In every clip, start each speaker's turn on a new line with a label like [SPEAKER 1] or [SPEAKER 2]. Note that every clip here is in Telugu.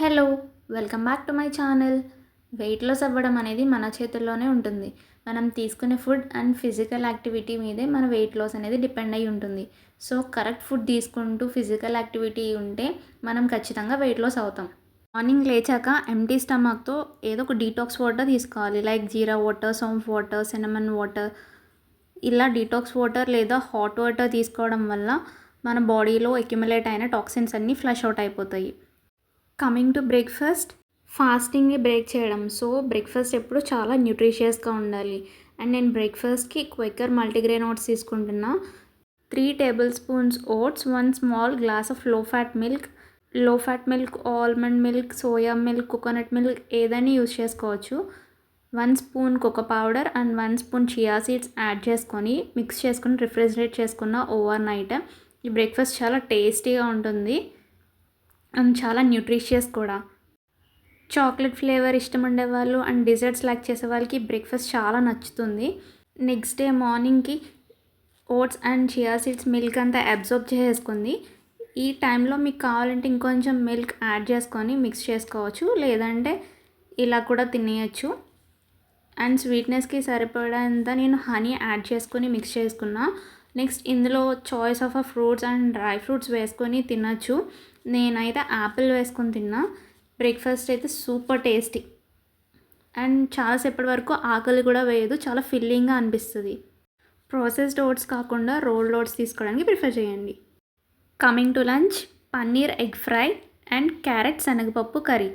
[SPEAKER 1] Hello! Welcome back to my channel. Weight loss అవ్వడం అనేది మన చేతుల్లోనే ఉంటుంది. మనం తీసుకునే ఫుడ్ అండ్ ఫిజికల్ యాక్టివిటీ మీదే మన వెయిట్ లాస్ అనేది డిపెండ్ అయ్యి ఉంటుంది. సో, కరెక్ట్ ఫుడ్ తీసుకుంటూ ఫిజికల్ యాక్టివిటీ ఉంటే మనం ఖచ్చితంగా వెయిట్ లాస్ అవుతాం. మార్నింగ్ లేచాక ఎంప్టీ స్టమక్‌తో ఏదో ఒక డీటాక్స్ వాటర్ తీసుకోవాలి. Like jeera water, saunf water, cinnamon water. ఇలా డీటాక్స్ వాటర్ లేదా హాట్ వాటర్ తీసుకోవడం వల్ల మన బాడీలో అక్యుములేట్ అయిన టాక్సిన్స్ అన్నీ ఫ్లష్ అవుట్ అయిపోతాయి. కమింగ్ టు బ్రేక్‌ఫాస్ట్, ఫాస్టింగ్‌ని బ్రేక్ చేయడం. సో, బ్రేక్‌ఫాస్ట్ ఎప్పుడు చాలా న్యూట్రిషియస్‌గా ఉండాలి. అండ్ నేను బ్రేక్‌ఫాస్ట్‌కి క్వికర్ మల్టీగ్రెయిన్ ఓట్స్ తీసుకుంటున్నా. 3 tablespoons oats, 1 small glass of low fat milk, almond milk, soya milk, coconut milk ఏదైనా యూజ్ చేసుకోవచ్చు. 1 spoon cocoa powder and 1 spoon chia seeds add చేసుకొని మిక్స్ చేసుకొని రిఫ్రిజిరేట్ చేసుకున్న ఓవర్ నైట్. ఈ బ్రేక్‌ఫాస్ట్ చాలా టేస్టీగా ఉంటుంది అండ్ చాలా న్యూట్రిషియస్ కూడా. చాక్లెట్ ఫ్లేవర్ ఇష్టం ఉండేవాళ్ళు అండ్ డిజర్ట్స్ లైక్ చేసే వాళ్ళకి బ్రేక్‌ఫాస్ట్ చాలా నచ్చుతుంది. నెక్స్ట్ డే మార్నింగ్‌కి oats and chia seeds milk అంతా అబ్జార్బ్ చేసేసుకుంది. ఈ టైంలో మీకు కావాలంటే ఇంకొంచెం మిల్క్ యాడ్ చేసుకొని మిక్స్ చేసుకోవచ్చు. లేదంటే ఇలా కూడా తినేయచ్చు. అండ్ స్వీట్నెస్‌కి సరిపడేంత నేను హనీ యాడ్ చేసుకొని మిక్స్ చేసుకున్నా. నెక్స్ట్ ఇందులో choice of fruits and dry fruits వేసుకొని తినొచ్చు. నేనైతే యాపిల్ వేసుకొని తిన్నా. బ్రేక్‌ఫాస్ట్ అయితే సూపర్ టేస్టీ అండ్ చాలా సేపటి వరకు ఆకలి కూడా వేయదు. చాలా ఫిల్లింగ్‌గా అనిపిస్తది. ప్రాసెస్డ్ ఓట్స్ కాకుండా రోల్డ్ ఓట్స్ తీసుకోవడానికి ప్రిఫర్ చేయండి. Coming to lunch, paneer egg fry and carrot శనగపప్పు curry.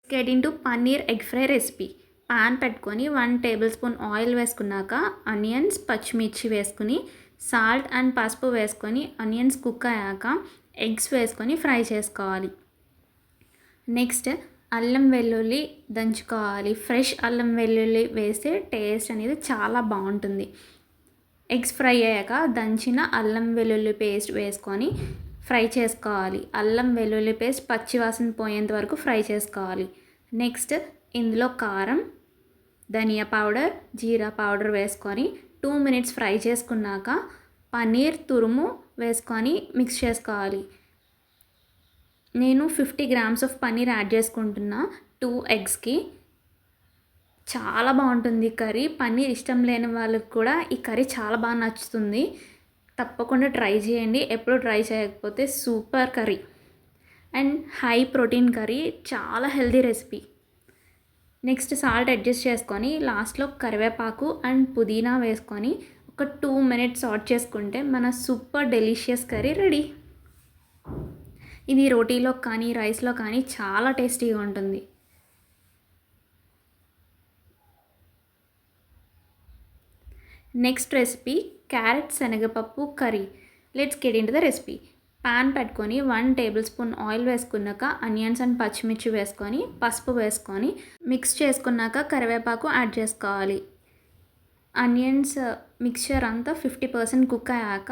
[SPEAKER 1] Get into paneer egg fry recipe. Pan పెట్టుకొని 1 టేబుల్ స్పూన్ ఆయిల్ వేసుకున్నాక ఆనియన్స్, పచ్చిమిర్చి వేసుకుని సాల్ట్ అండ్ పసుపు వేసుకొని ఆనియన్స్ కుక్ అయ్యాక ఎగ్స్ వేసుకొని ఫ్రై చేసుకోవాలి. నెక్స్ట్ అల్లం వెల్లుల్లి దంచుకోవాలి. ఫ్రెష్ అల్లం వెల్లుల్లి వేస్తే టేస్ట్ అనేది చాలా బాగుంటుంది. ఎగ్స్ ఫ్రై అయ్యాక దంచిన అల్లం వెల్లుల్లి పేస్ట్ వేసుకొని ఫ్రై చేసుకోవాలి. అల్లం వెల్లుల్లి పేస్ట్ పచ్చివాసన పోయేంత వరకు ఫ్రై చేసుకోవాలి. నెక్స్ట్ ఇందులో కారం, ధనియా పౌడర్, జీరా పౌడర్ వేసుకొని 2 మినిట్స్ ఫ్రై చేసుకున్నాక పన్నీర్ తురుము వేసుకొని మిక్స్ చేసుకోవాలి. నేను 50 గ్రామ్స్ ఆఫ్ పన్నీర్ యాడ్ చేసుకుంటున్నా 2 ఎగ్స్కి. చాలా బాగుంటుంది కర్రీ. పన్నీర్ ఇష్టం లేని వాళ్ళకి కూడా ఈ కర్రీ చాలా బాగా నచ్చుతుంది. తప్పకుండా ట్రై చేయండి. ఎప్పుడు ట్రై చేయకపోతే super curry and high protein curry, చాలా healthy recipe. Next salt adjust చేసుకొని లాస్ట్లో కరివేపాకు అండ్ పుదీనా వేసుకొని ఒక 2 మినిట్స్ సాట్ చేసుకుంటే మన సూపర్ డెలిషియస్ కర్రీ రెడీ. ఇది రోటీలో కానీ రైస్లో కానీ చాలా టేస్టీగా ఉంటుంది. నెక్స్ట్ రెసిపీ క్యారెట్ శనగపప్పు curry. Let's get into the recipe. Pan పెట్టుకొని 1 టేబుల్ స్పూన్ ఆయిల్ వేసుకున్నాక ఆనియన్స్ అండ్ పచ్చిమిర్చి వేసుకొని పసుపు వేసుకొని మిక్స్ చేసుకున్నాక కరివేపాకు యాడ్ చేసుకోవాలి. ఆనియన్స్ మిక్చర్ అంతా 50% కుక్ అయ్యాక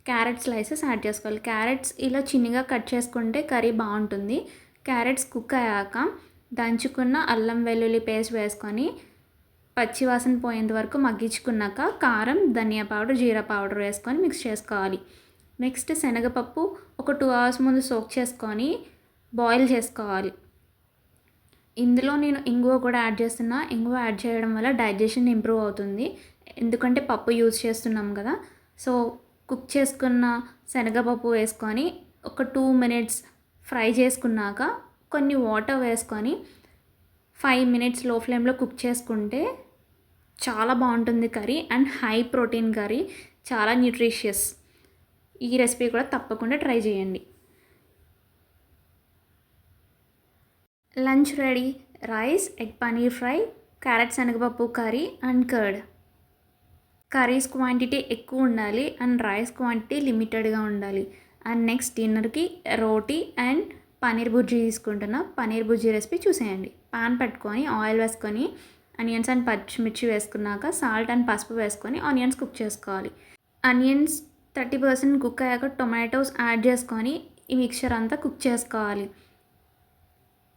[SPEAKER 1] క్యారెట్ స్లైసెస్ యాడ్ చేసుకోవాలి. క్యారెట్స్ ఇలా చిన్నగా కట్ చేసుకుంటే కర్రీ బాగుంటుంది. క్యారెట్స్ కుక్ అయ్యాక దంచుకున్న అల్లం వెల్లుల్లి పేస్ట్ వేసుకొని పచ్చివాసన పోయేంత వరకు మగ్గించుకున్నాక కారం, ధనియా పౌడర్, జీరా పౌడర్ వేసుకొని మిక్స్ చేసుకోవాలి. నెక్స్ట్ శనగపప్పు ఒక 2 అవర్స్ ముందు సోక్ చేసుకొని బాయిల్ చేసుకోవాలి. ఇందులో నేను ఇంగువ కూడా యాడ్ చేస్తున్నా. ఇంగువ యాడ్ చేయడం వల్ల డైజెషన్ ఇంప్రూవ్ అవుతుంది. ఎందుకంటే పప్పు యూజ్ చేస్తున్నాం కదా. సో కుక్ చేసుకున్న శనగపప్పు వేసుకొని ఒక 2 మినిట్స్ ఫ్రై చేసుకున్నాక కొన్ని వాటర్ వేసుకొని 5 మినిట్స్ లో ఫ్లేమ్లో కుక్ చేసుకుంటే చాలా బాగుంటుంది curry and high protein curry, చాలా న్యూట్రిషియస్. ఈ రెసిపీ కూడా తప్పకుండా ట్రై చేయండి. Lunch ready. Rice, egg paneer fry, carrot శనగపప్పు curry and curd. Curries quantity ఎక్కువ ఉండాలి అండ్ రైస్ క్వాంటిటీ లిమిటెడ్గా ఉండాలి. అండ్ నెక్స్ట్ డిన్నర్కి రోటీ అండ్ పన్నీర్ బుర్జీ తీసుకుంటున్నా. పన్నీర్ బుర్జీ రెసిపీ చూసేయండి. పాన్ పెట్టుకొని ఆయిల్ వేసుకొని ఆనియన్స్ అండ్ పచ్చిమిర్చి వేసుకున్నాక సాల్ట్ అండ్ పసుపు వేసుకొని ఆనియన్స్ కుక్ చేసుకోవాలి. ఆనియన్స్ 30% కుక్ అయ్యాక టొమాటోస్ యాడ్ చేసుకొని ఈ మిక్చర్ అంతా కుక్ చేసుకోవాలి.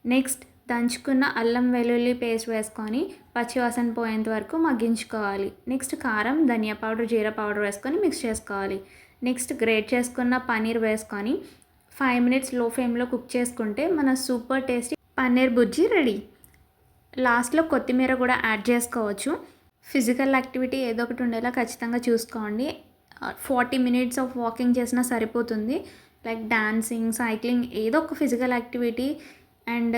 [SPEAKER 1] నెక్స్ట్ దంచుకున్న అల్లం వెల్లుల్లి పేస్ట్ వేసుకొని పచ్చివాసన పోయేంత వరకు మగ్గించుకోవాలి. నెక్స్ట్ కారం, ధనియా పౌడర్, జీరా పౌడర్ వేసుకొని మిక్స్ చేసుకోవాలి. నెక్స్ట్ గ్రేట్ చేసుకున్న పన్నీర్ వేసుకొని 5 మినిట్స్ లో ఫ్లేమ్లో కుక్ చేసుకుంటే మన సూపర్ టేస్టీ పన్నీర్ బుజ్జి రెడీ. లాస్ట్లో కొత్తిమీర కూడా యాడ్ చేసుకోవచ్చు. ఫిజికల్ యాక్టివిటీ ఏదో ఒకటి ఉండేలా ఖచ్చితంగా చూసుకోండి. 40 మినిట్స్ ఆఫ్ వాకింగ్ చేసినా సరిపోతుంది. లైక్ డాన్సింగ్, సైక్లింగ్ ఏదో ఒక physical activity and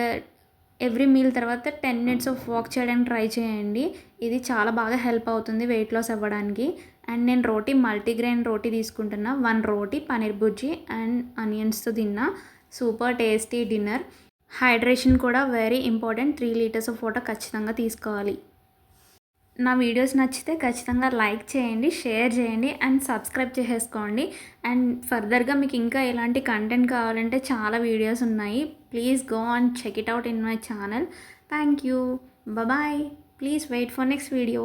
[SPEAKER 1] every meal తర్వాత 10 మినిట్స్ ఆఫ్ వాక్ చేయడానికి ట్రై చేయండి. ఇది చాలా బాగా హెల్ప్ అవుతుంది వెయిట్ లాస్ అవ్వడానికి. అండ్ నేను మల్టీగ్రెయిన్ రోటీ తీసుకుంటున్నా. 1 రోటీ, పన్నీర్ బుజ్జి అండ్ ఆనియన్స్తో తిన్నా. Super tasty dinner. హైడ్రేషన్ కూడా very important. 3 litres of water ఖచ్చితంగా తీసుకోవాలి. నా వీడియోస్ నచ్చితే ఖచ్చితంగా లైక్ చేయండి, షేర్ చేయండి అండ్ సబ్స్క్రైబ్ చేసేసుకోండి. అండ్ ఫర్దర్గా మీకు ఇంకా ఎలాంటి కంటెంట్ కావాలంటే చాలా వీడియోస్ ఉన్నాయి. Please go and check it out in my channel. Thank you. Bye. Please wait for next video.